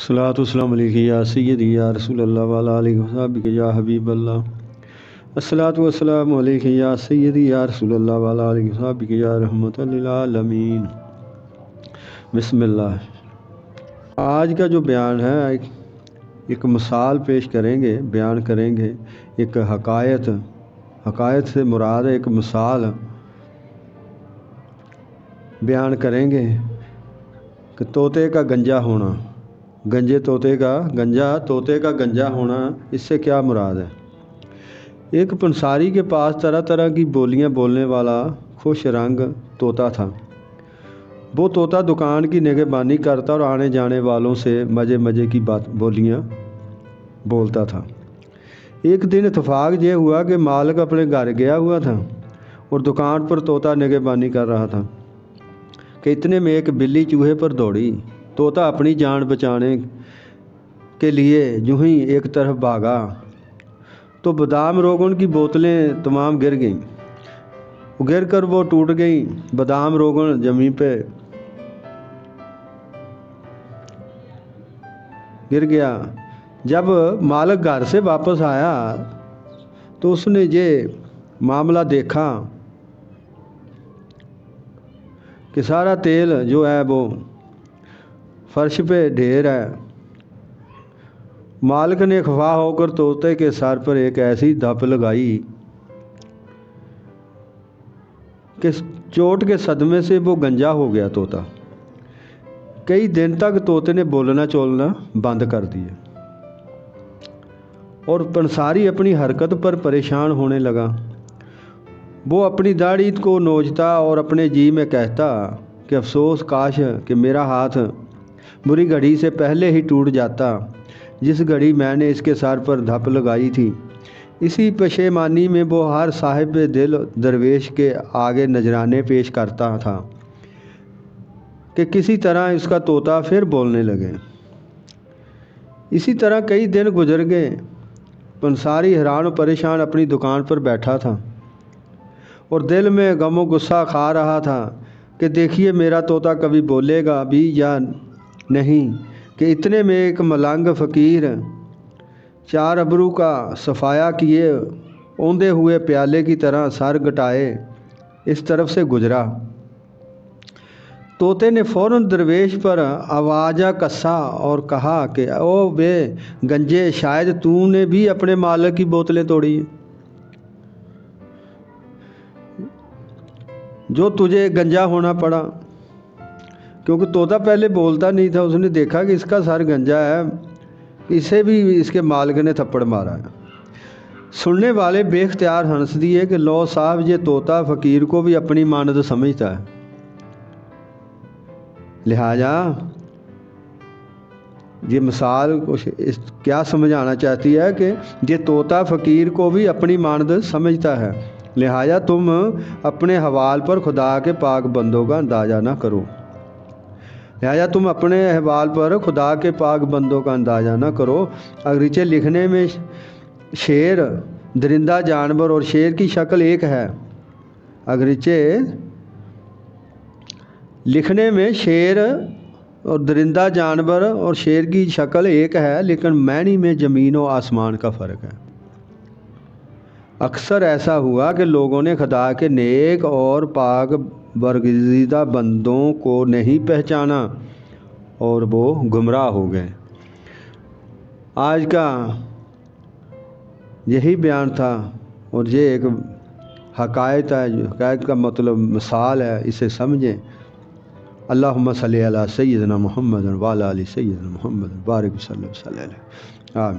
الصلاۃ والسلام علیک یا سیدی یا رسول اللہ وعلی آلہ وصحبہ یا حبیب اللہ۔ الصلاۃ والسلام علیک یا سیدی یا رسول اللہ وعلی آلہ وصحبہ یا رحمۃ للعالمین۔ بسم اللہ۔ آج کا جو بیان ہے ایک مثال پیش کریں گے، بیان کریں گے، ایک حقائق سے مراد ایک مثال بیان کریں گے کہ طوطے کا گنجا ہونا، طوطے کا گنجا ہونا، اس سے کیا مراد ہے؟ ایک پنساری کے پاس طرح طرح کی بولیاں بولنے والا خوش رنگ طوطا تھا۔ وہ طوطا دکان کی نگہبانی کرتا اور آنے جانے والوں سے مزے کی بولیاں بولتا تھا۔ ایک دن اتفاق یہ ہوا کہ مالک اپنے گھر گیا ہوا تھا اور دکان پر طوطا نگہبانی کر رہا تھا کہ اتنے میں ایک بلی چوہے پر دوڑی۔ طوطا اپنی جان بچانے کے لیے جو ہی ایک طرف بھاگا تو بادام روغن کی بوتلیں تمام گر گئیں، گر کر وہ ٹوٹ گئیں۔ بادام روغن زمین پہ گر گیا۔ جب مالک گھر سے واپس آیا تو اس نے یہ معاملہ دیکھا کہ سارا تیل جو ہے وہ فرش پہ ڈھیر ہے۔ مالک نے خفا ہو کر طوطے کے سر پر ایک ایسی دھپ لگائی کہ چوٹ کے صدمے سے وہ گنجا ہو گیا طوطا۔ کئی دن تک طوطے نے بولنا چولنا بند کر دیا اور پنساری اپنی حرکت پر پریشان ہونے لگا۔ وہ اپنی داڑھی کو نوچتا اور اپنے جی میں کہتا کہ افسوس، کاش کہ میرا ہاتھ بری گھڑی سے پہلے ہی ٹوٹ جاتا جس گھڑی میں نے اس کے سر پر دھپ لگائی تھی۔ اسی پشیمانی میں وہ ہر صاحب دل درویش کے آگے نذرانے پیش کرتا تھا کہ کسی طرح اس کا طوطا پھر بولنے لگے۔ اسی طرح کئی دن گزر گئے۔ پنساری حیران و پریشان اپنی دکان پر بیٹھا تھا اور دل میں غم و غصہ کھا رہا تھا کہ دیکھیے میرا طوطا کبھی بولے گا بھی یا نہیں، کہ اتنے میں ایک ملنگ فقیر چار ابرو کا صفایا کیے اوندے ہوئے پیالے کی طرح سر گٹائے اس طرف سے گزرا۔ طوطے نے فوراً درویش پر آوازہ کسا اور کہا کہ او بے گنجے، شاید تو نے بھی اپنے مالک کی بوتلیں توڑی ہیں جو تجھے گنجا ہونا پڑا۔ کیونکہ طوطا پہلے بولتا نہیں تھا، اس نے دیکھا کہ اس کا سر گنجا ہے، اسے بھی اس کے مالک نے تھپڑ مارا ہے۔ سننے والے بے اختیار ہنس دیے کہ لو صاحب، یہ طوطا فقیر کو بھی اپنی مانند سمجھتا ہے، لہٰذا یہ مثال کیا سمجھانا چاہتی ہے کہ یہ طوطا فقیر کو بھی اپنی مانند سمجھتا ہے، لہٰذا تم اپنے حوال پر خدا کے پاک بندوں کا اندازہ نہ کرو۔ اگرچہ لکھنے میں شیر درندہ جانور اور شیر کی شکل ایک ہے، لکھنے میں شیر اور درندہ جانور اور شیر کی شکل ایک ہے، لیکن معنی میں زمین و آسمان کا فرق ہے۔ اکثر ایسا ہوا کہ لوگوں نے خدا کے نیک اور پاک برگزیدہ بندوں کو نہیں پہچانا اور وہ گمراہ ہو گئے۔ آج کا یہی بیان تھا اور یہ ایک حقائق ہے، حقائق کا مطلب مثال ہے، اسے سمجھیں۔ اللہم صلی علی سیدنا محمد وعلی آل سیدنا محمد بارک وسلم صلی اللہ علیہ وسلم۔ آمین۔